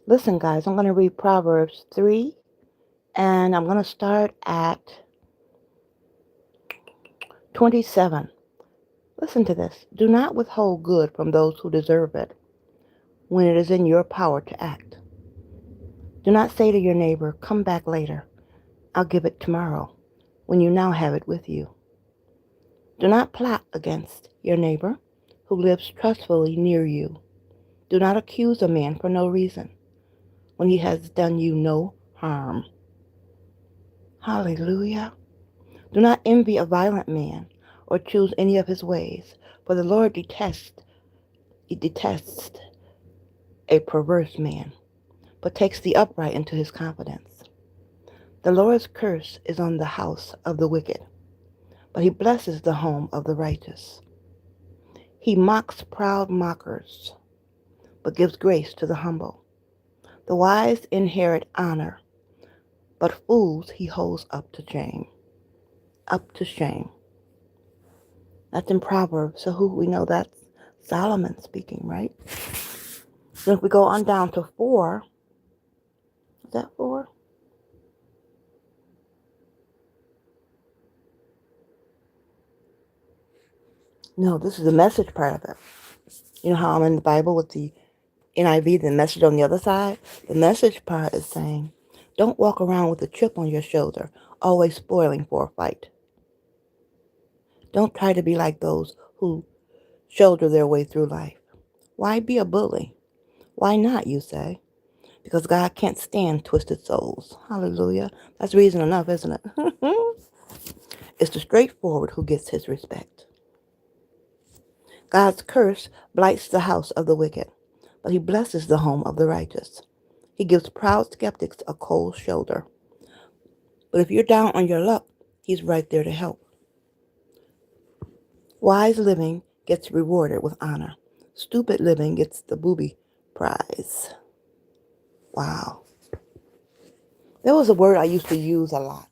Listen, guys, I'm going to read Proverbs 3, and I'm going to start at 27. Listen to this. Do not withhold good from those who deserve it when it is in your power to act. Do not say to your neighbor, come back later. I'll give it tomorrow, when you now have it with you. Do not plot against your neighbor who lives trustfully near you. Do not accuse a man for no reason when he has done you no harm. Hallelujah. Do not envy a violent man or choose any of his ways, for the Lord detests a perverse man, but takes the upright into his confidence. The Lord's curse is on the house of the wicked, but he blesses the home of the righteous. He mocks proud mockers, but gives grace to the humble. The wise inherit honor, but fools he holds up to shame. Up to shame. That's in Proverbs. So who we know that's Solomon speaking, right? So if we go on down to 4, is that 4? No, this is the message part of it. You know how I'm in the Bible with the NIV, the message on the other side? The message part is saying, don't walk around with a chip on your shoulder, always spoiling for a fight. Don't try to be like those who shoulder their way through life. Why be a bully? Why not, you say? Because God can't stand twisted souls. Hallelujah. That's reason enough, isn't it? It's the straightforward who gets his respect. God's curse blights the house of the wicked, but he blesses the home of the righteous. He gives proud skeptics a cold shoulder. But if you're down on your luck, he's right there to help. Wise living gets rewarded with honor. Stupid living gets the booby prize. Wow. There was a word I used to use a lot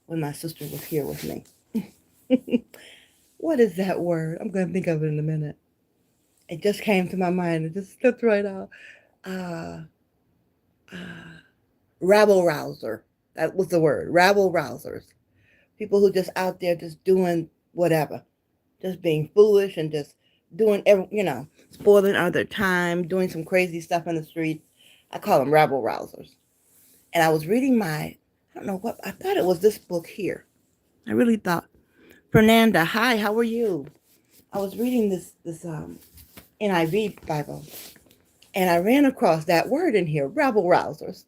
when my sister was here with me. What is that word? I'm going to think of it in a minute. It just came to my mind. It just slipped right out. Uh, uh, Rabble rouser. That was the word. Rabble rousers. People who just out there just doing whatever. Just being foolish and just doing, spoiling other time, doing some crazy stuff in the streets. I call them rabble rousers. And I was reading I don't know what, I thought it was this book here. I really thought, Fernanda, hi, how are you? I was reading this NIV Bible, and I ran across that word in here, rabble rousers.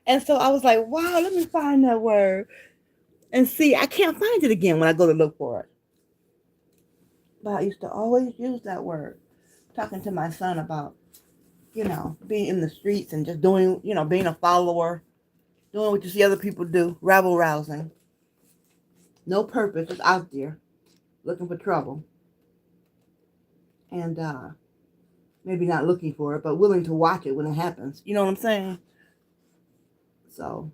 And so I was like, wow, let me find that word and see. I can't find it again when I go to look for it. But I used to always use that word, talking to my son about, being in the streets and just doing, being a follower, doing what you see other people do, rabble rousing. No purpose, just out there looking for trouble. And maybe not looking for it, but willing to watch it when it happens. You know what I'm saying? So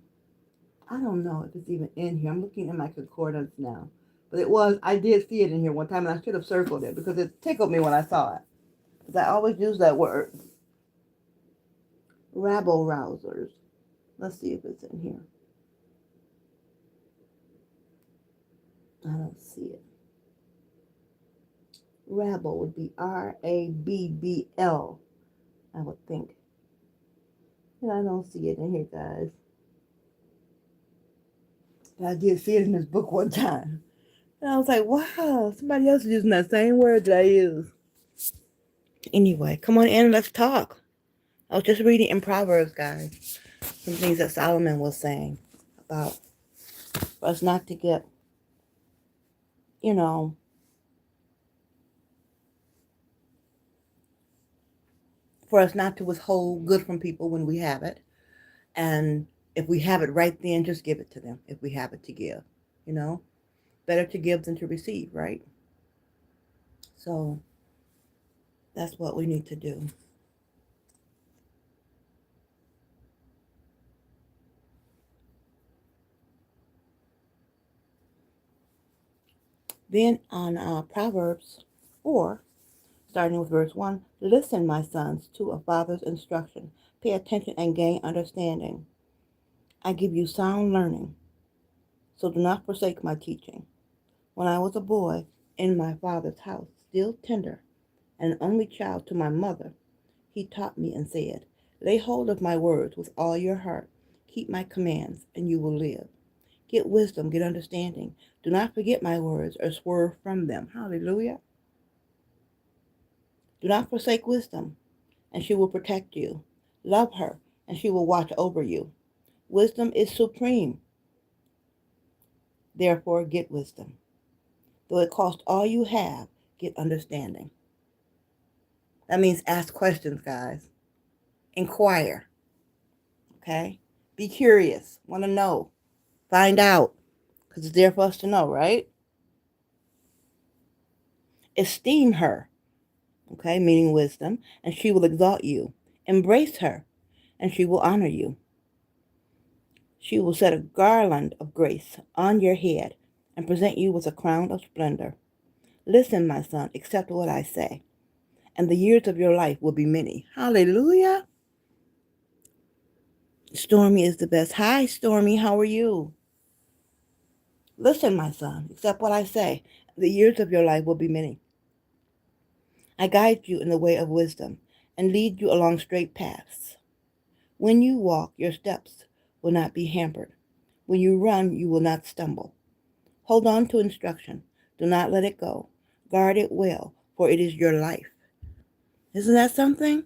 I don't know if it's even in here. I'm looking in my concordance now. But I did see it in here one time, and I should have circled it because it tickled me when I saw it. Because I always use that word. Rabble rousers. Let's see if it's in here. I don't see it. Rabble would be Rabbl, I would think. And I don't see it in here, guys. But I did see it in this book one time. And I was like, wow, somebody else is using that same word that I use. Anyway, come on in, let's talk. I was just reading in Proverbs, guys, some things that Solomon was saying about for us not to get, you know, for us not to withhold good from people when we have it. And if we have it right then, just give it to them if we have it to give, you know. Better to give than to receive, right? So that's what we need to do. Then on Proverbs 4, starting with verse 1. Listen, my sons, to a father's instruction. Pay attention and gain understanding. I give you sound learning, so do not forsake my teaching. When I was a boy in my father's house, still tender, and an only child to my mother, he taught me and said, lay hold of my words with all your heart. Keep my commands, and you will live. Get wisdom, get understanding. Do not forget my words or swerve from them. Hallelujah. Do not forsake wisdom, and she will protect you. Love her, and she will watch over you. Wisdom is supreme. Therefore, get wisdom. Though it cost all you have, get understanding. That means ask questions, guys. Inquire. Okay? Be curious. Want to know. Find out. Because it's there for us to know, right? Esteem her. Okay? Meaning wisdom. And she will exalt you. Embrace her. And she will honor you. She will set a garland of grace on your head and present you with a crown of splendor. Listen, my son, accept what I say, and the years of your life will be many. Hallelujah. Stormy is the best. Hi, Stormy. How are you? Listen, my son, accept what I say. The years of your life will be many. I guide you in the way of wisdom and lead you along straight paths. When you walk, your steps will not be hampered. When you run, you will not stumble. Hold on to instruction. Do not let it go. Guard it well, for it is your life. Isn't that something?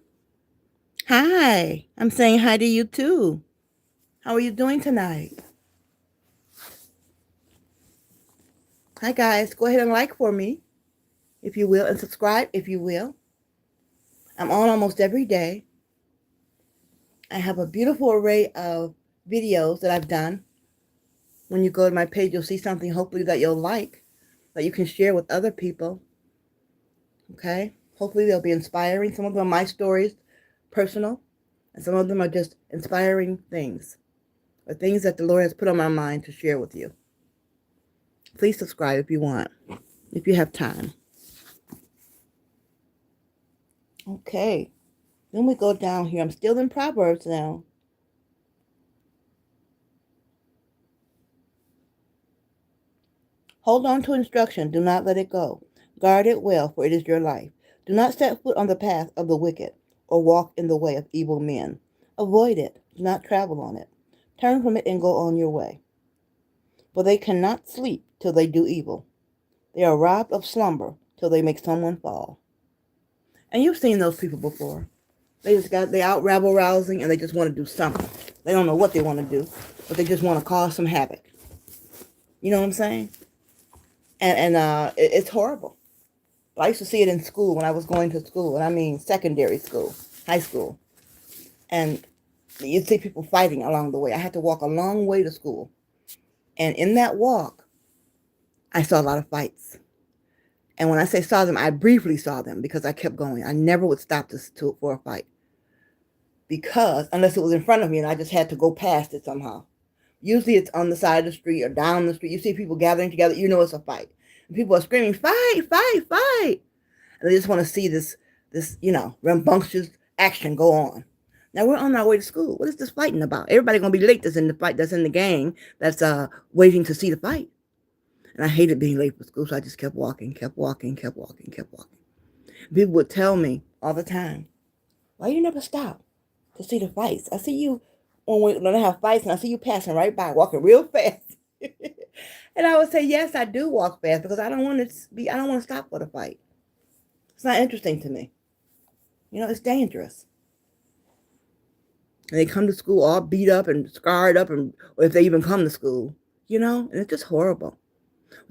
Hi. I'm saying hi to you too. How are you doing tonight? Hi, guys. Go ahead and like for me, if you will, and subscribe, if you will. I'm on almost every day. I have a beautiful array of videos that I've done. When you go to my page, you'll see something hopefully that you'll like, that you can share with other people. Okay? Hopefully they'll be inspiring. Some of them are my stories, personal, and some of them are just inspiring things, or things that the Lord has put on my mind to share with you. Please subscribe if you want, if you have time. Okay. Then we go down here. I'm still in Proverbs now. Hold on to instruction. Do not let it go. Guard it well, for it is your life. Do not set foot on the path of the wicked, or walk in the way of evil men. Avoid it. Do not travel on it. Turn from it and go on your way. For they cannot sleep till they do evil. They are robbed of slumber till they make someone fall. And you've seen those people before. They out rabble rousing and they just want to do something. They don't know what they want to do, but they just want to cause some havoc. You know what I'm saying? And it's horrible. But I used to see it in school when I was going to school, and I mean secondary school, high school. And you'd see people fighting along the way. I had to walk a long way to school. And in that walk, I saw a lot of fights. And when I say saw them, I briefly saw them because I kept going. I never would stop for a fight. Because, unless it was in front of me and I just had to go past it somehow. Usually it's on the side of the street or down the street. You see people gathering together, you know it's a fight. And people are screaming, fight, fight, fight. And they just want to see this, rambunctious action go on. Now we're on our way to school. What is this fighting about? Everybody going to be late that's in the fight, that's in the gang, that's waiting to see the fight. And I hated being late for school, so I just kept walking, kept walking, kept walking, kept walking. People would tell me all the time, why you never stop to see the fights? I see you when I have fights, and I see you passing right by, walking real fast. And I would say, yes, I do walk fast because I don't want to stop for the fight. It's not interesting to me. It's dangerous. And they come to school all beat up and scarred up, or if they even come to school, and it's just horrible.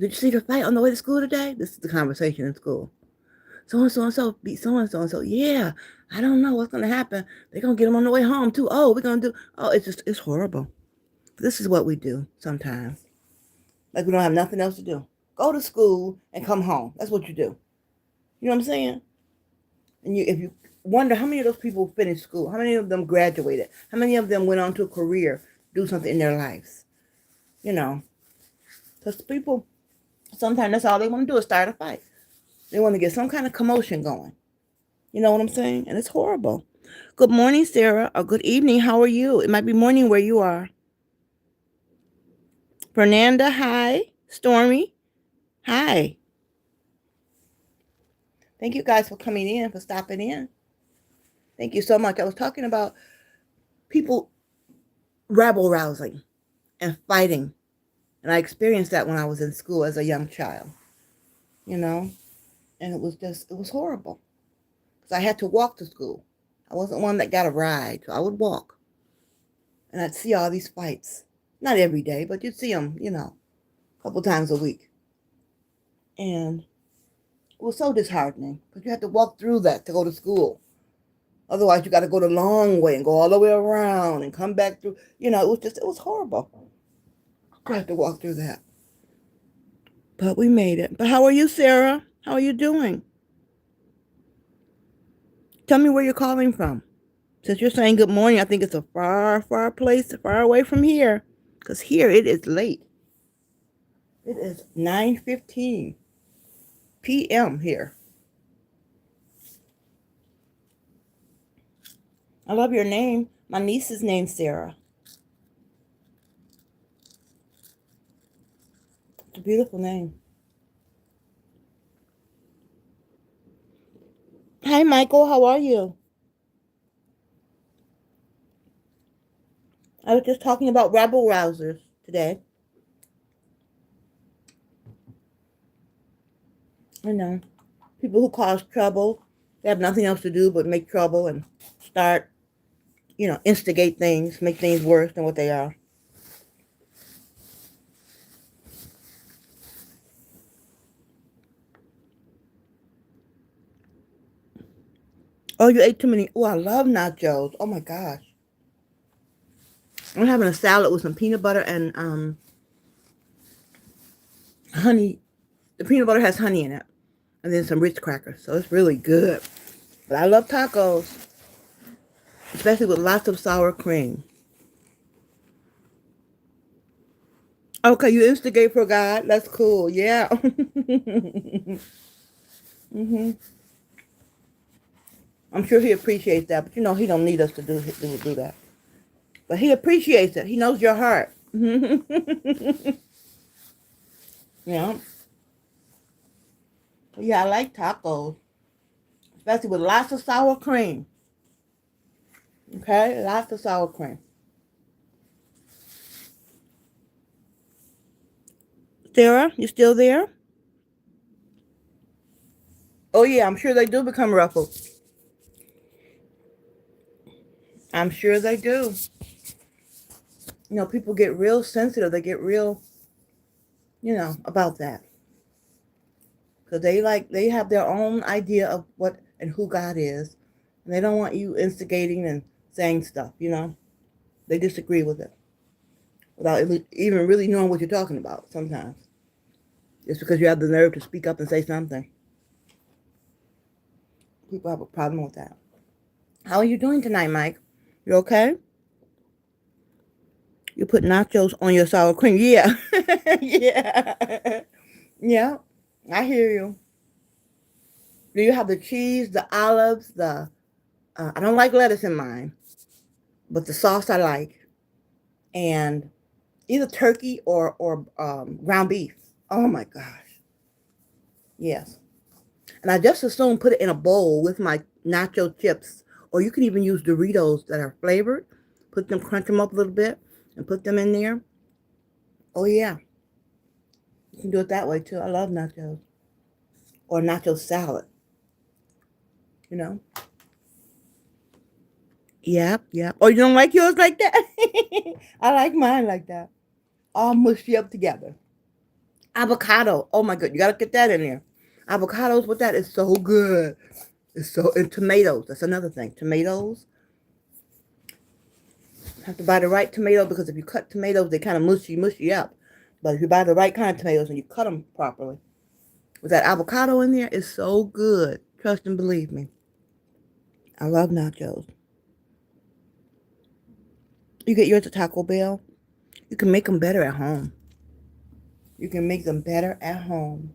Did you see the fight on the way to school today? This is the conversation in school. So-and-so and so beat so-and-so and so. Yeah, I don't know what's going to happen. They're going to get them on the way home, too. Oh, it's horrible. This is what we do sometimes. Like we don't have nothing else to do. Go to school and come home. That's what you do. You know what I'm saying? And if you wonder how many of those people finished school, how many of them graduated, how many of them went on to a career, do something in their lives. Because people, sometimes that's all they want to do is start a fight. They want to get some kind of commotion going. You know what I'm saying? And it's horrible. Good morning, Sarah, or good evening. How are you? It might be morning where you are. Fernanda, hi. Stormy, hi. Thank you guys for coming in, for stopping in. Thank you so much. I was talking about people rabble rousing and fighting. And I experienced that when I was in school as a young child, you know? And it was horrible. Because I had to walk to school. I wasn't one that got a ride, so I would walk. And I'd see all these fights. Not every day, but you'd see them, a couple times a week. And it was so disheartening because you had to walk through that to go to school. Otherwise, you got to go the long way and go all the way around and come back through. It was horrible to have to walk through that. But we made it. But how are you, Sarah? How are you doing? Tell me where you're calling from. Since you're saying good morning, I think it's a far, far place, far away from here. Because here it is late. It is 9:15 p.m. here. I love your name. My niece's name's Sarah. It's a beautiful name. Hi, Michael. How are you? I was just talking about rabble rousers today. You know, people who cause trouble. They have nothing else to do but make trouble and start, instigate things, make things worse than what they are. Oh, you ate too many. Oh, I love nachos. Oh my gosh. I'm having a salad with some peanut butter and honey. The peanut butter has honey in it. And then some Ritz crackers. So it's really good. But I love tacos. Especially with lots of sour cream. Okay, you instigate for God. That's cool. Yeah. hmm I'm sure he appreciates that. But he don't need us to do that. But he appreciates it. He knows your heart. Yeah. Yeah, I like tacos. Especially with lots of sour cream. Okay? Lots of sour cream. Sarah, you still there? Oh, yeah, I'm sure they do become ruffled. I'm sure they do. People get real sensitive. They get real, about that. Because they have their own idea of what and who God is. And they don't want you instigating and saying stuff. They disagree with it without even really knowing what you're talking about sometimes. Just because you have the nerve to speak up and say something. People have a problem with that. How are you doing tonight, Mike? You okay? You put nachos on your sour cream. Yeah. Yeah. Yeah. I hear you. Do you have the cheese, the olives, I don't like lettuce in mine, but the sauce I like, and either turkey or ground beef. Oh my gosh. Yes. And I just as soon put it in a bowl with my nacho chips, or you can even use Doritos that are flavored. Crunch them up a little bit, and put them in there. Oh yeah, you can do it that way too. I love nachos or nacho salad. You know. Yep, yep. Oh, you don't like yours like that? I like mine like that. All mushy up together. Avocado. Oh my god, you gotta get that in there. Avocados with that is so good. And tomatoes. That's another thing. Tomatoes. Have to buy the right tomato because if you cut tomatoes, they kind of mushy up. But if you buy the right kind of tomatoes and you cut them properly, with that avocado in there, it's so good. Trust and believe me. I love nachos. You get yours at Taco Bell. You can make them better at home. You can make them better at home.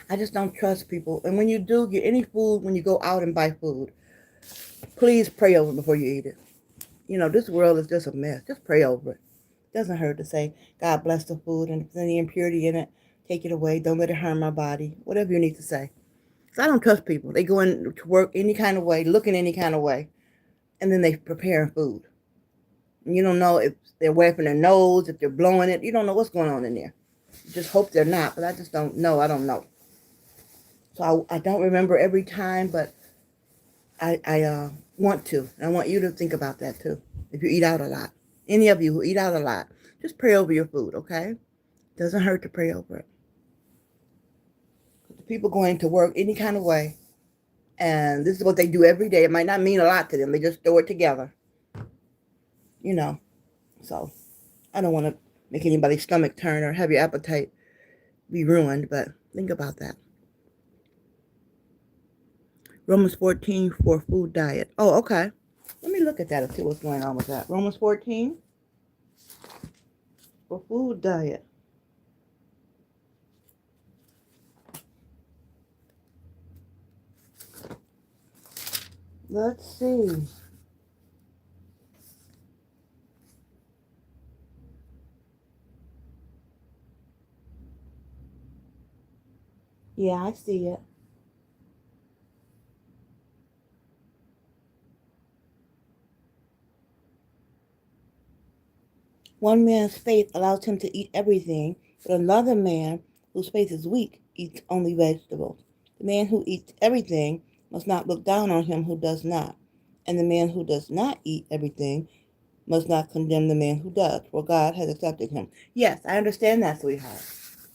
I just don't trust people. And when you do get any food, when you go out and buy food, please pray over it before you eat it. You know, this world is just a mess. Just pray over it. Doesn't hurt to say, God bless the food, and if there's any impurity in it, take it away. Don't let it harm my body. Whatever you need to say. So I don't trust people. They go in to work any kind of way, looking any kind of way, and then they prepare food. And you don't know if they're wiping their nose, if they're blowing it. You don't know what's going on in there. You just hope they're not, but I just don't know. I don't know. So I don't remember every time, but I want to. And I want you to think about that too. If you eat out a lot. Any of you who eat out a lot, just pray over your food, okay? Doesn't hurt to pray over it. The people going to work any kind of way, and this is what they do every day. It might not mean a lot to them. They just throw it together, you know. So I don't want to make anybody's stomach turn or have your appetite be ruined, but think about that. Romans 14 for food diet. Oh, okay. Let me look at that and see what's going on with that. Romans 14 for food diet. Let's see. Yeah, I see it. One man's faith allows him to eat everything, but another man whose faith is weak eats only vegetables. The man who eats everything must not look down on him who does not, and the man who does not eat everything must not condemn the man who does, for God has accepted him. Yes, I understand that, sweetheart.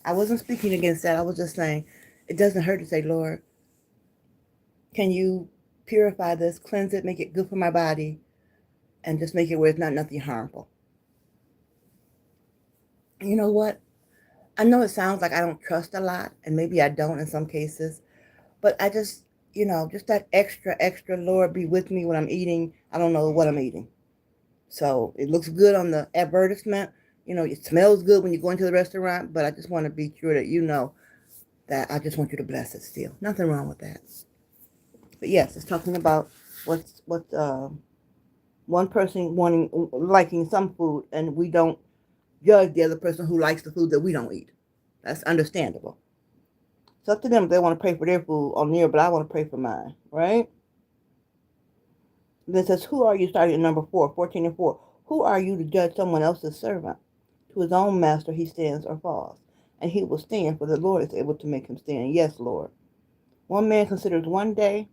I wasn't speaking against that. I was just saying it doesn't hurt to say, Lord, can you purify this, cleanse it, make it good for my body, and just make it where it's not nothing harmful. You know what? I know it sounds like I don't trust a lot, and maybe I don't in some cases, but I just, just that extra, Lord, be with me when I'm eating. I don't know what I'm eating. So it looks good on the advertisement. It smells good when you go into the restaurant, but I just want to be sure that you know that I just want you to bless it still. Nothing wrong with that. But yes, it's talking about what one person liking some food, and we don't judge the other person who likes the food that we don't eat. That's understandable. It's up to them if they want to pray for their food on there, but I want to pray for mine, right? Then it says, who are you, starting at number 4, 14 and 4. Who are you to judge someone else's servant? To his own master he stands or falls, and he will stand, for the Lord is able to make him stand. Yes, Lord. One man considers one day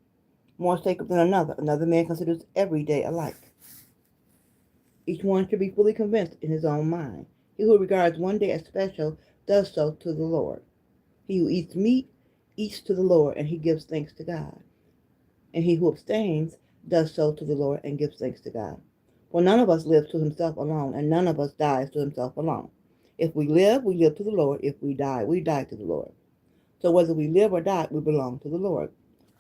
more sacred than another. Another man considers every day alike. Each one should be fully convinced in his own mind. He who regards one day as special does so to the Lord. He who eats meat eats to the Lord, and he gives thanks to God. And he who abstains does so to the Lord and gives thanks to God. For none of us lives to himself alone, and none of us dies to himself alone. If we live to the Lord. If we die to the Lord. So whether we live or die, we belong to the Lord.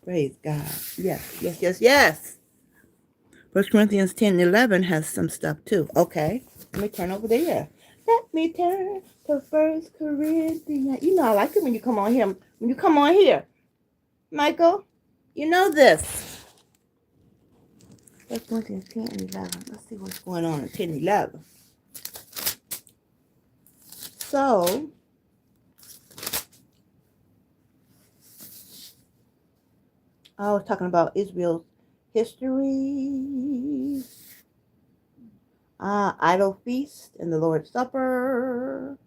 Praise God. Yes. 1 Corinthians 10 and 11 has some stuff too. Okay, let me turn over there. Let me turn to 1 Corinthians. You know I like it when you come on here. When you come on here, Michael, you know this. 1 Corinthians 10 and 11. Let's see what's going on in 10 and 11. So, I was talking about Israel's history. Idol feast and the Lord's Supper.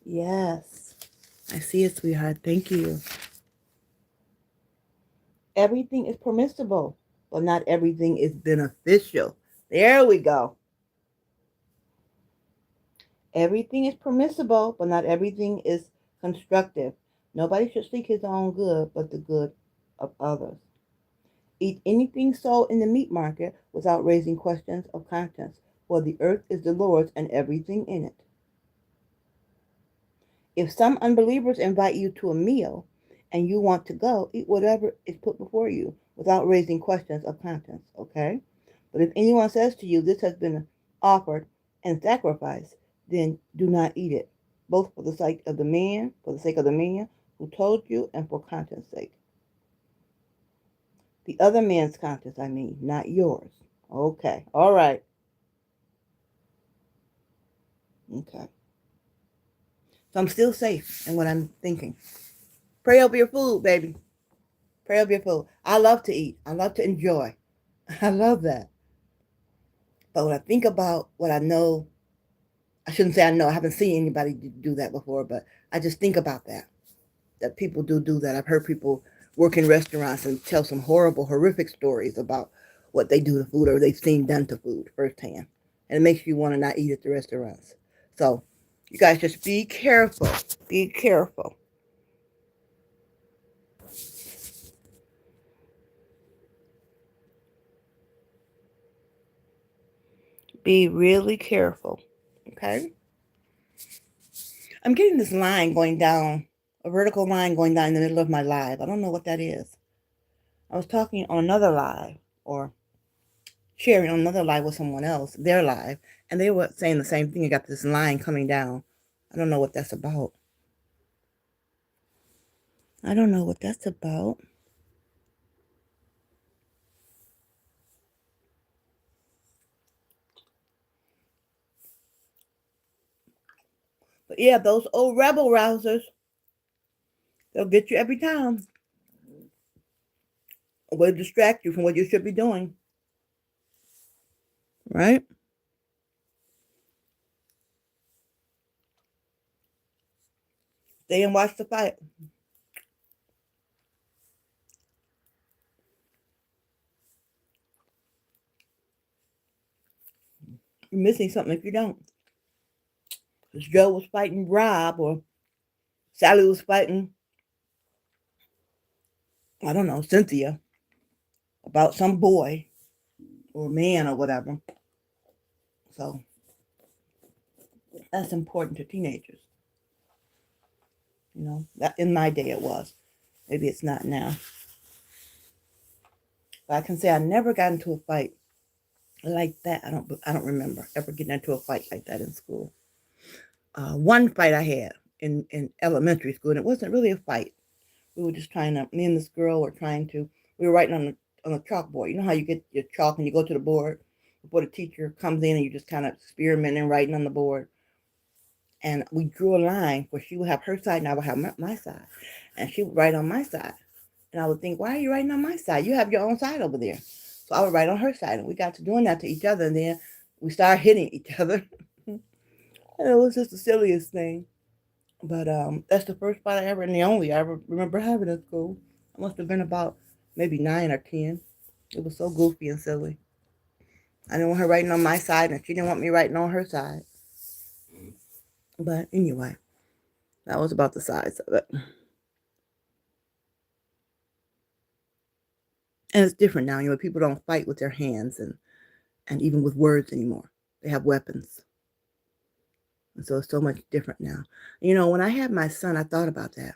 Yes, I see it, sweetheart. Thank you. Everything is permissible, but not everything is beneficial. There we go. Everything is permissible, but not everything is constructive. Nobody should seek his own good, but the good of others. Eat anything sold in the meat market without raising questions of conscience, for the earth is the Lord's and everything in it. If some unbelievers invite you to a meal and you want to go, eat whatever is put before you. without raising questions of conscience, okay? But if anyone says to you, this has been offered and sacrificed, then do not eat it, both for the sake of the man who told you, and for conscience sake. The other man's conscience, I mean, not yours. Okay, all right. Okay. So I'm still safe in what I'm thinking. Pray over your food, baby. Pray over your food. I love to eat. I love to enjoy. I love that. But when I think about what I know, I shouldn't say I know. I haven't seen anybody do that before, but I just think about that people do that. I've heard people work in restaurants and tell some horrible, horrific stories about what they do to food or they've seen done to food firsthand. And it makes you want to not eat at the restaurants. So you guys just be careful. Be careful. Be really careful. Okay? I'm getting this line going down, a vertical line going down in the middle of my live. I don't know what that is. I was talking on another live or sharing on another live with someone else, their live, and they were saying the same thing. You got this line coming down. I don't know what that's about. I don't know what that's about. But yeah, those old rebel rousers, they'll get you every time. A way to distract you from what you should be doing. Right? Stay and watch the fight. You're missing something if you don't. Because Joe was fighting Rob, or Sally was fighting, I don't know, Cynthia, about some boy or man or whatever. So that's important to teenagers. You know, that in my day it was. Maybe it's not now. But I can say I never got into a fight like that. I don't remember ever getting into a fight like that in school. One fight I had in elementary school, and it wasn't really a fight. We were just trying to. Me and this girl were trying to. We were writing on the chalkboard. You know how you get your chalk and you go to the board before the teacher comes in and you just kind of experimenting writing on the board. And we drew a line where she would have her side and I would have my side, and she would write on my side. And I would think, why are you writing on my side? You have your own side over there. So I would write on her side. And we got to doing that to each other. And then we started hitting each other. And it was just the silliest thing. But that's the first fight I ever, and the only I ever remember having in school. I must have been about maybe 9 or 10. It was so goofy and silly. I didn't want her writing on my side, and she didn't want me writing on her side. But anyway, that was about the size of it. And it's different now. You know, people don't fight with their hands and even with words anymore. They have weapons. And so it's so much different now. You know, when I had my son, I thought about that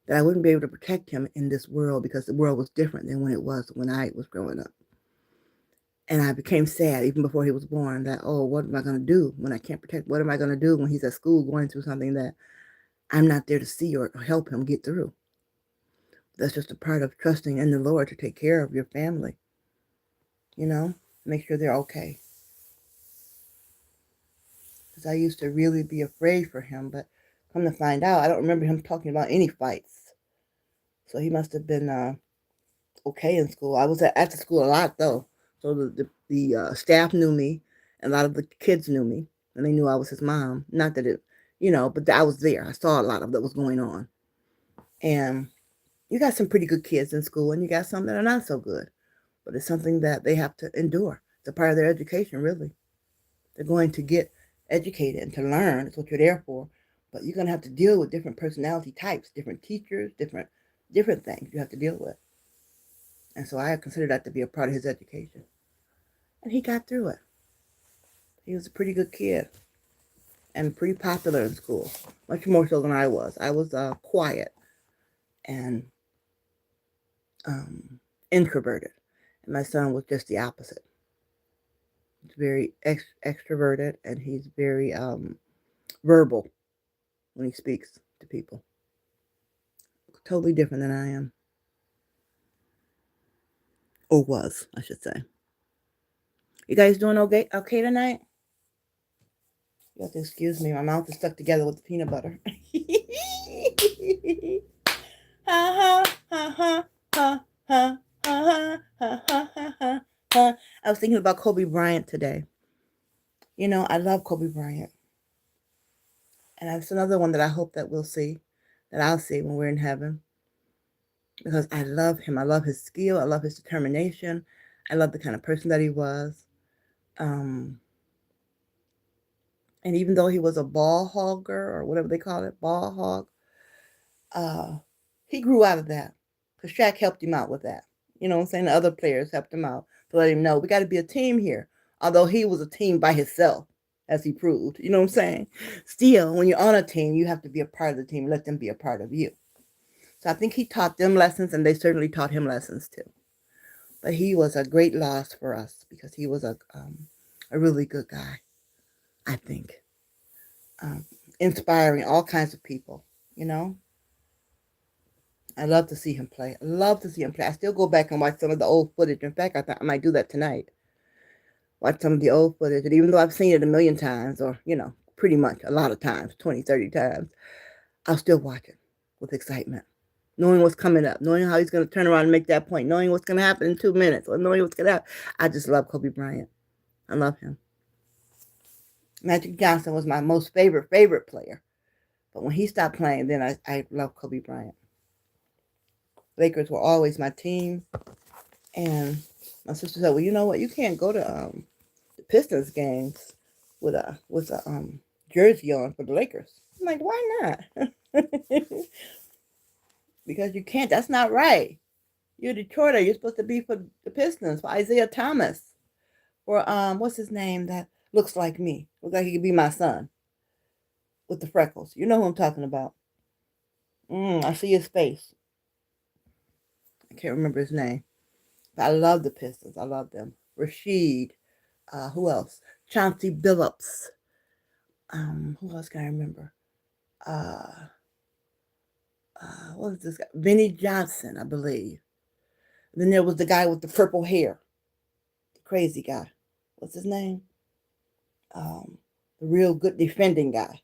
I wouldn't be able to protect him in this world because the world was different than when it was when I was growing up. And I became sad even before he was born that, oh, what am I going to do when I can't protect? What am I going to do when he's at school going through something that I'm not there to see or help him get through? That's just a part of trusting in the Lord to take care of your family, you know, make sure they're okay. Because I used to really be afraid for him, but come to find out, I don't remember him talking about any fights. So he must have been okay in school. I was at the school a lot though, so the staff knew me, and a lot of the kids knew me, and they knew I was his mom. Not that it, you know, but I was there. I saw a lot of that was going on, and you got some pretty good kids in school, and you got some that are not so good. But it's something that they have to endure. It's a part of their education, really. They're going to get educated and to learn. It's what you're there for. But you're going to have to deal with different personality types, different teachers, different things you have to deal with. And so I consider that to be a part of his education. And he got through it. He was a pretty good kid and pretty popular in school, much more so than I was. I was quiet and introverted. And my son was just the opposite. He's very extroverted, and he's very verbal when he speaks to people. Totally different than I am. Or was, I should say. You guys doing okay tonight? You have to excuse me. My mouth is stuck together with the peanut butter. Ha ha ha ha ha ha ha ha ha ha ha. I was thinking about Kobe Bryant today. You know, I love Kobe Bryant. And that's another one that I hope that we'll see, that I'll see when we're in heaven. Because I love him. I love his skill. I love his determination. I love the kind of person that he was. Um, and even though he was a ball hogger, or whatever they call it, ball hog, uh, he grew out of that. Because Shaq helped him out with that. You know what I'm saying? The other players helped him out to let him know we got to be a team here. Although he was a team by himself, as he proved. You know what I'm saying? Still, when you're on a team, you have to be a part of the team. Let them be a part of you. So I think he taught them lessons, and they certainly taught him lessons too. But he was a great loss for us because he was a really good guy, I think. Um, Inspiring all kinds of people, you know. I love to see him play. I love to see him play. I still go back and watch some of the old footage. In fact, I thought I might do that tonight. Watch some of the old footage. And even though I've seen it a million times, or, you know, pretty much a lot of times, 20, 30 times, I'll still watch it with excitement. Knowing what's coming up, knowing how he's going to turn around and make that point, knowing what's going to happen in 2 minutes, or knowing what's going to happen. I just love Kobe Bryant. I love him. Magic Johnson was my most favorite player. But when he stopped playing, then I love Kobe Bryant. Lakers were always my team. And my sister said, well, you know what? You can't go to the Pistons games with a jersey on for the Lakers. I'm like, why not? Because you can't. That's not right. You're Detroiter. You're supposed to be for the Pistons, for Isaiah Thomas. Or what's his name that looks like me? Looks like he could be my son with the freckles. You know who I'm talking about. I see his face. I can't remember his name. But I love the Pistons. I love them. Rashid. Who else? Chauncey Billups. Who else can I remember? What was this guy? Vinnie Johnson, I believe. Then there was the guy with the purple hair. The crazy guy. What's his name? The real good defending guy.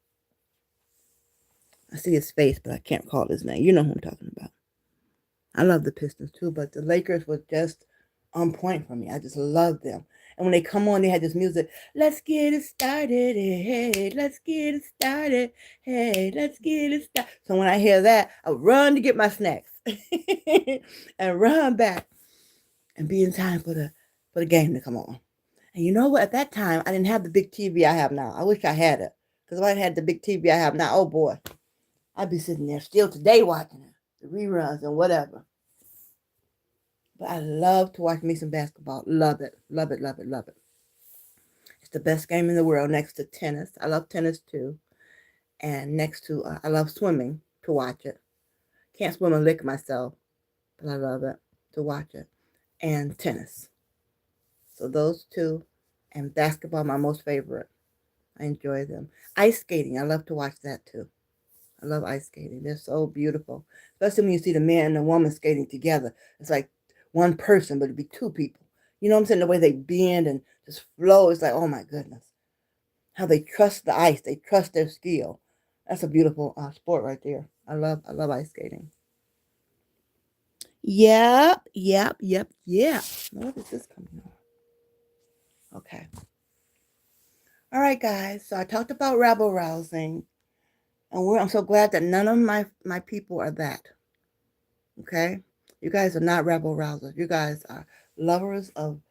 I see his face, but I can't call his name. You know who I'm talking about. I love the Pistons too, but the Lakers were just on point for me. I just love them. And when they come on, they had this music. Let's get it started. Hey, let's get it started. Hey, let's get it started. So when I hear that, I run to get my snacks and run back and be in time for the game to come on. And you know what? At that time, I didn't have the big TV I have now. I wish I had it. Because if I had the big TV I have now, oh boy, I'd be sitting there still today watching it, the reruns and whatever. But I love to watch me some basketball. Love it, love it, love it, love it. It's the best game in the world next to tennis. I love tennis too. And next to, I love swimming to watch it. Can't swim a lick myself, but I love it to watch it. And tennis. So those two. And basketball, my most favorite. I enjoy them. Ice skating, I love to watch that too. I love ice skating. They're so beautiful. Especially when you see the man and the woman skating together. It's like one person, but it'd be two people. You know what I'm saying? The way they bend and just flow. It's like, oh my goodness. How they trust the ice. They trust their skill. That's a beautiful sport right there. I love ice skating. Yep. What is this coming on? Okay. All right, guys. So I talked about rabble rousing. And I'm so glad that none of my people are that. Okay? You guys are not rabble rousers. You guys are lovers of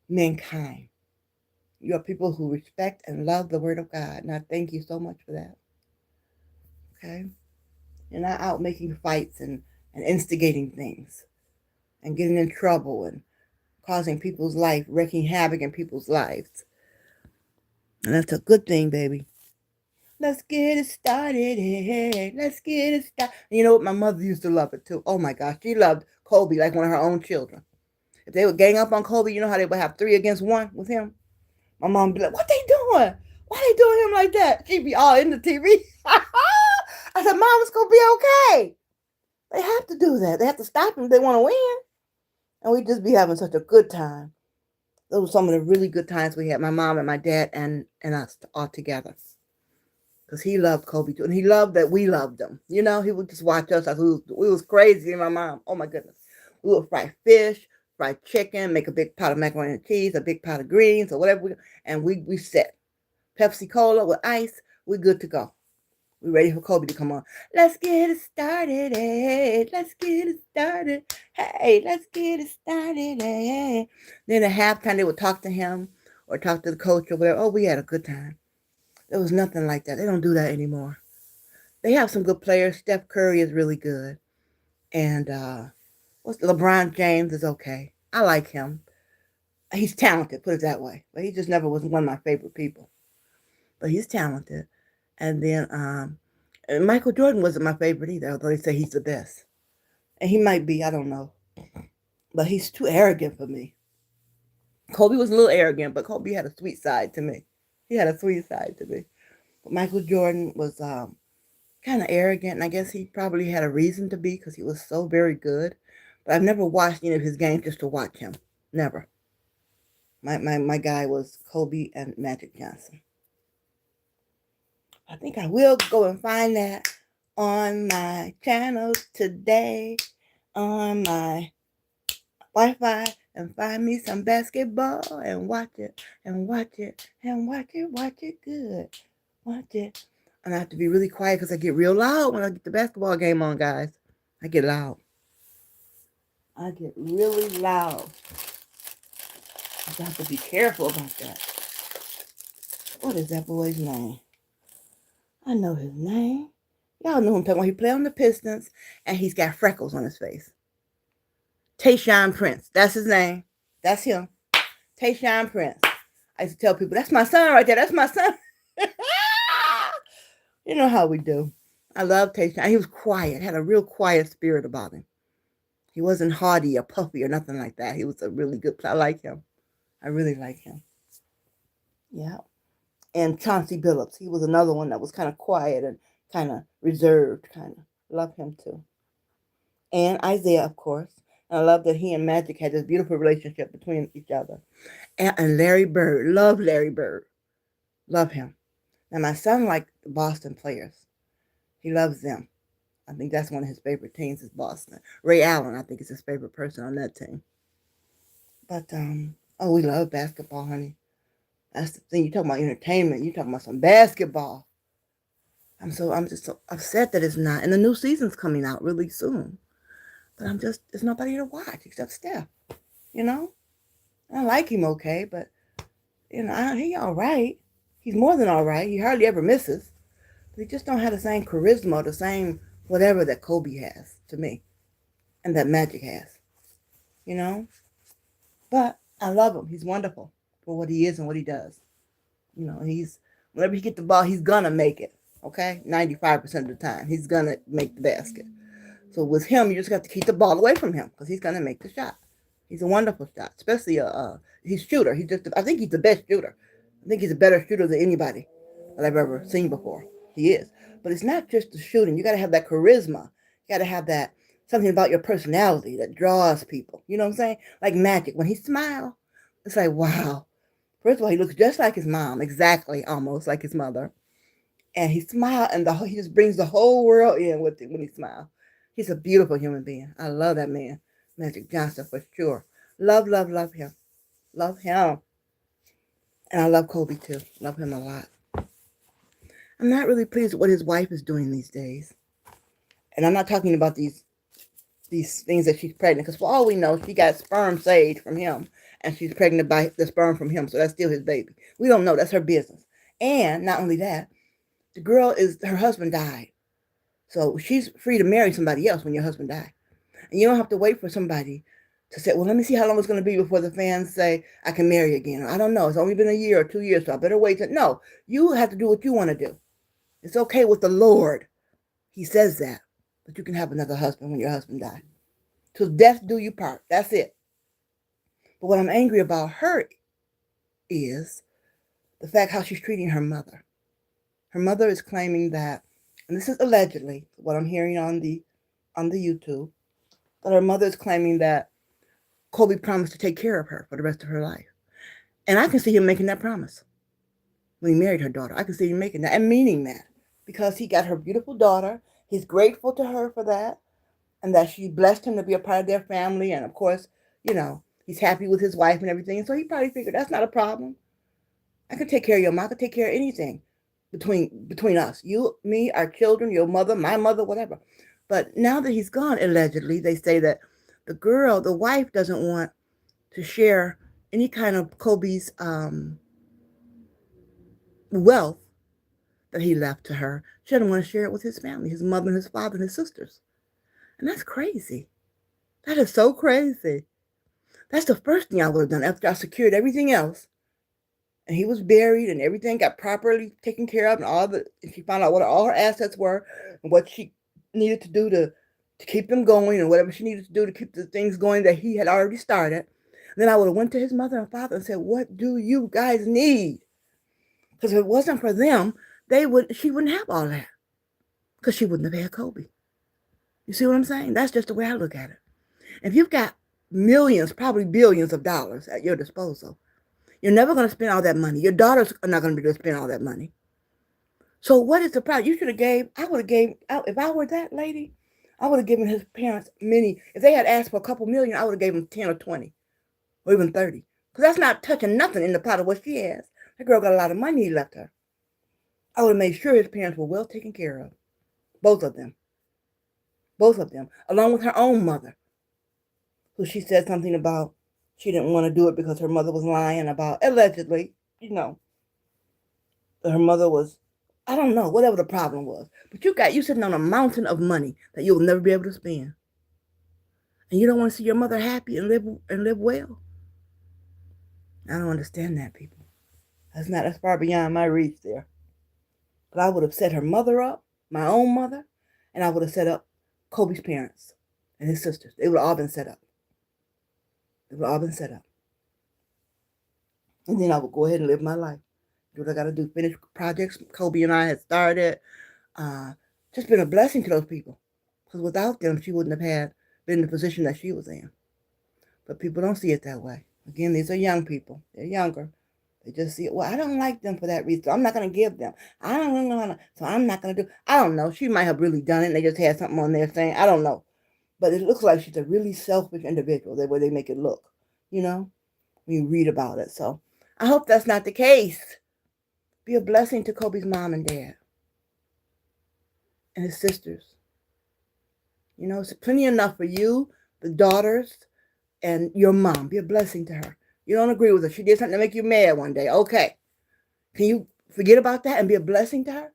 mankind. You are people who respect and love the Word of God. And I thank you so much for that. Okay? You're not out making fights and instigating things and getting in trouble and causing people's life, wreaking havoc in people's lives. And that's a good thing, baby. Let's get it started. Hey, let's get it started. You know what? My mother used to love it too. Oh my gosh. She loved Kobe like one of her own children. If they would gang up on Kobe, you know how they would have 3 against 1 with him? My mom would be like, what they doing? Why they doing him like that? She'd be all in the TV. I said, Mom, it's going to be okay. They have to do that. They have to stop him if they want to win. And we'd just be having such a good time. Those were some of the really good times we had, my mom and my dad and us all together. Because he loved Kobe too. And he loved that we loved him. You know, he would just watch us. We was crazy, my mom. Oh, my goodness. We would fry fish, fried chicken, make a big pot of macaroni and cheese, a big pot of greens, or whatever. And we set Pepsi Cola with ice. We're good to go. We're ready for Kobe to come on. Let's get it started. Hey, let's get it started. Hey, let's get it started. Hey. Then at halftime, they would talk to him or talk to the coach or whatever. Oh, we had a good time. There was nothing like that. They don't do that anymore. They have some good players. Steph Curry is really good. And LeBron James is okay. I like him. He's talented, put it that way. But he just never was one of my favorite people. But he's talented. And then Michael Jordan wasn't my favorite either, although they say he's the best. And he might be, I don't know. But he's too arrogant for me. Kobe was a little arrogant, but Kobe had a sweet side to me. He had a sweet side to me. But Michael Jordan was kind of arrogant, and I guess he probably had a reason to be because he was so very good. But I've never watched any of his games just to watch him. Never. My guy was Kobe and Magic Johnson. I think I will go and find that on my channel today, on my Wi-Fi, and find me some basketball and watch it, and watch it, and watch it good. Watch it. And I have to be really quiet because I get real loud when I get the basketball game on, guys. I get loud. I get really loud. I have to be careful about that. What is that boy's name? I know his name. Y'all know him talking about. He played on the Pistons, and he's got freckles on his face. Tayshaun Prince. That's his name. That's him. Tayshaun Prince. I used to tell people, that's my son right there. That's my son. You know how we do. I love Tayshaun. He was quiet. Had a real quiet spirit about him. He wasn't haughty or puffy or nothing like that. He was a really good player. I like him. I really like him. Yeah. And Chauncey Billups. He was another one that was kind of quiet and kind of reserved. Kind of love him too. And Isaiah, of course. And I love that he and Magic had this beautiful relationship between each other. And Larry Bird. Love Larry Bird. Love him. And my son liked the Boston players. He loves them. I think that's one of his favorite teams is Boston. Ray Allen, I think, is his favorite person on that team. But, we love basketball, honey. That's the thing. You talking about entertainment. You talking about some basketball. I'm just so upset that it's not. And the new season's coming out really soon. But there's nobody to watch except Steph. You know? I like him okay, but, he all right. He's more than all right. He hardly ever misses. But he just don't have the same charisma, the same whatever that Kobe has to me. And that Magic has. You know? But I love him. He's wonderful for what he is and what he does. Whenever he gets the ball, he's going to make it. Okay? 95% of the time. He's going to make the basket. So with him, you just have to keep the ball away from him because he's going to make the shot. He's a wonderful shot, especially he's shooter. I think he's the best shooter. I think he's a better shooter than anybody that I've ever seen before. He is. But it's not just the shooting. You got to have that charisma. You got to have that something about your personality that draws people. You know what I'm saying? Like Magic. When he smiles, it's like, wow. First of all, he looks just like his mom. Exactly, almost like his mother. And he smiles, and he just brings the whole world in with it when he smiles. He's a beautiful human being. I love that man. Magic Johnson for sure. Love, love, love him. Love him. And I love Kobe too. Love him a lot. I'm not really pleased with what his wife is doing these days. And I'm not talking about these things that she's pregnant. Because for all we know, she got sperm saved from him. And she's pregnant by the sperm from him. So that's still his baby. We don't know. That's her business. And not only that, her husband died. So she's free to marry somebody else when your husband died. And you don't have to wait for somebody to say, well, let me see how long it's going to be before the fans say I can marry again. I don't know. It's only been a year or 2 years, so I better wait. No, you have to do what you want to do. It's okay with the Lord. He says that. But you can have another husband when your husband died. Till death do you part. That's it. But what I'm angry about her is the fact how she's treating her mother. Her mother is claiming that, and this is allegedly what I'm hearing on the YouTube, that her mother is claiming that Kobe promised to take care of her for the rest of her life. And I can see him making that promise when he married her daughter. I can see him making that and meaning that because he got her beautiful daughter. He's grateful to her for that and that she blessed him to be a part of their family. And of course, he's happy with his wife and everything. So he probably figured that's not a problem. I can take care of your mom. I can take care of anything between us. You, me, our children, your mother, my mother, whatever. But now that he's gone, allegedly, they say that the wife doesn't want to share any kind of Kobe's wealth that he left to her. She doesn't want to share it with his family, his mother and his father and his sisters. And that's crazy. That is so crazy. That's the first thing I would have done after I secured everything else. And he was buried and everything got properly taken care of and she found out what all her assets were and what she needed to do to keep them going and whatever she needed to do to keep the things going that he had already started. And then I would have went to his mother and father and said, what do you guys need? Because if it wasn't for them, she wouldn't have all that. Because she wouldn't have had Kobe. You see what I'm saying? That's just the way I look at it. If you've got millions, probably billions of dollars at your disposal, you're never going to spend all that money. Your daughters are not going to be able to spend all that money. So what is the problem? You should have I would have gave, if I were that lady, I would have given his parents many. If they had asked for a couple million, I would have gave them 10 or 20 or even 30. Because that's not touching nothing in the pot of what she has. That girl got a lot of money he left her. I would have made sure his parents were well taken care of. Both of them. Both of them. Along with her own mother. Who she said something about she didn't want to do it because her mother was lying about, allegedly, her mother was, I don't know, whatever the problem was. But you sitting on a mountain of money that you'll never be able to spend. And you don't want to see your mother happy and live well. I don't understand that, people. That's far beyond my reach there. But I would have set her mother up, my own mother, and I would have set up Kobe's parents and his sisters. They would have all been set up. They would have all been set up. And then I would go ahead and live my life. Do what I got to do. Finish projects Kobe and I had started. Just been a blessing to those people. Because without them, she wouldn't have been in the position that she was in. But people don't see it that way. Again, these are young people. They're younger. They just see it. Well, I don't like them for that reason. So I'm not going to give them. I don't know. So I'm not going to do. I don't know. She might have really done it and they just had something on there saying, I don't know. But it looks like she's a really selfish individual, the way they make it look, when you read about it. So I hope that's not the case. Be a blessing to Kobe's mom and dad and his sisters. It's plenty enough for you, the daughters, and your mom. Be a blessing to her. You don't agree with her. She did something to make you mad one day. Okay. Can you forget about that and be a blessing to her?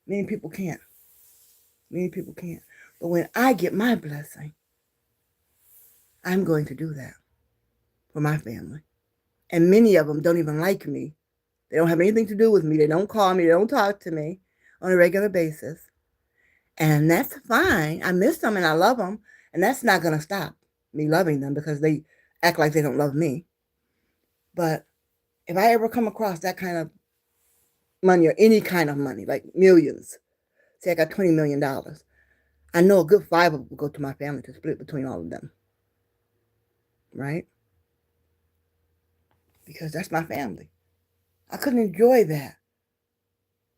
Many people can't. Many people can't. But when I get my blessing, I'm going to do that for my family. And many of them don't even like me. They don't have anything to do with me. They don't call me. They don't talk to me on a regular basis. And that's fine. I miss them and I love them. And that's not going to stop me loving them because they act like they don't love me. But if I ever come across that kind of money or any kind of money, like millions, say I got $20 million, I know a good 5 of it will go to my family to split between all of them. Right? Because that's my family. I couldn't enjoy that.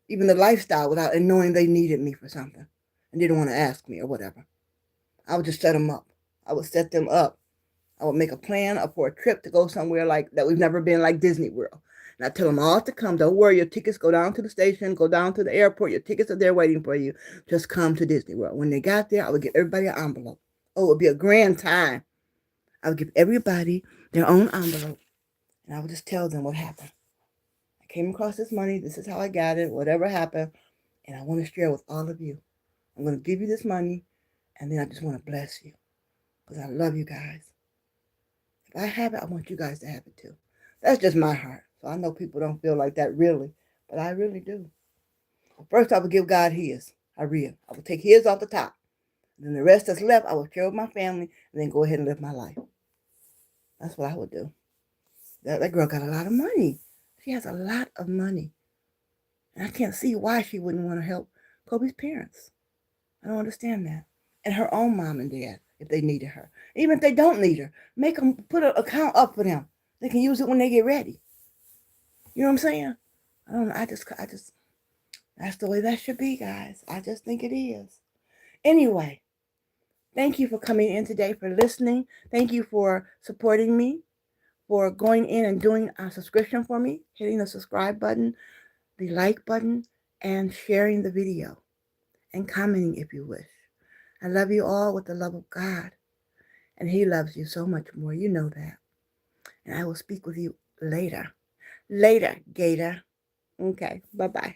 Even the lifestyle without knowing they needed me for something and didn't want to ask me or whatever. I would just set them up. I would set them up. I would make a plan for a trip to go somewhere like that we've never been, like Disney World. And I tell them all to come. Don't worry, your tickets go down to the station, go down to the airport. Your tickets are there waiting for you. Just come to Disney World. When they got there, I would give everybody an envelope. Oh, it would be a grand time. I would give everybody their own envelope. And I would just tell them what happened. I came across this money. This is how I got it. Whatever happened. And I want to share with all of you. I'm going to give you this money. And then I just want to bless you. Because I love you guys. If I have it, I want you guys to have it too. That's just my heart. So I know people don't feel like that really. But I really do. First, I would give God his. I would take his off the top. Then the rest that's left, I would share with my family and then go ahead and live my life. That's what I would do. That girl got a lot of money. She has a lot of money. And I can't see why she wouldn't want to help Kobe's parents. I don't understand that. And her own mom and dad, if they needed her. Even if they don't need her, make them put an account up for them. They can use it when they get ready. You know what I'm saying? I don't know. That's the way that should be, guys. I just think it is. Anyway, thank you for coming in today, for listening. Thank you for supporting me, for going in and doing a subscription for me, hitting the subscribe button, the like button, and sharing the video, and commenting if you wish. I love you all with the love of God, and He loves you so much more. You know that. And I will speak with you later. Later, Gator. Okay, bye-bye.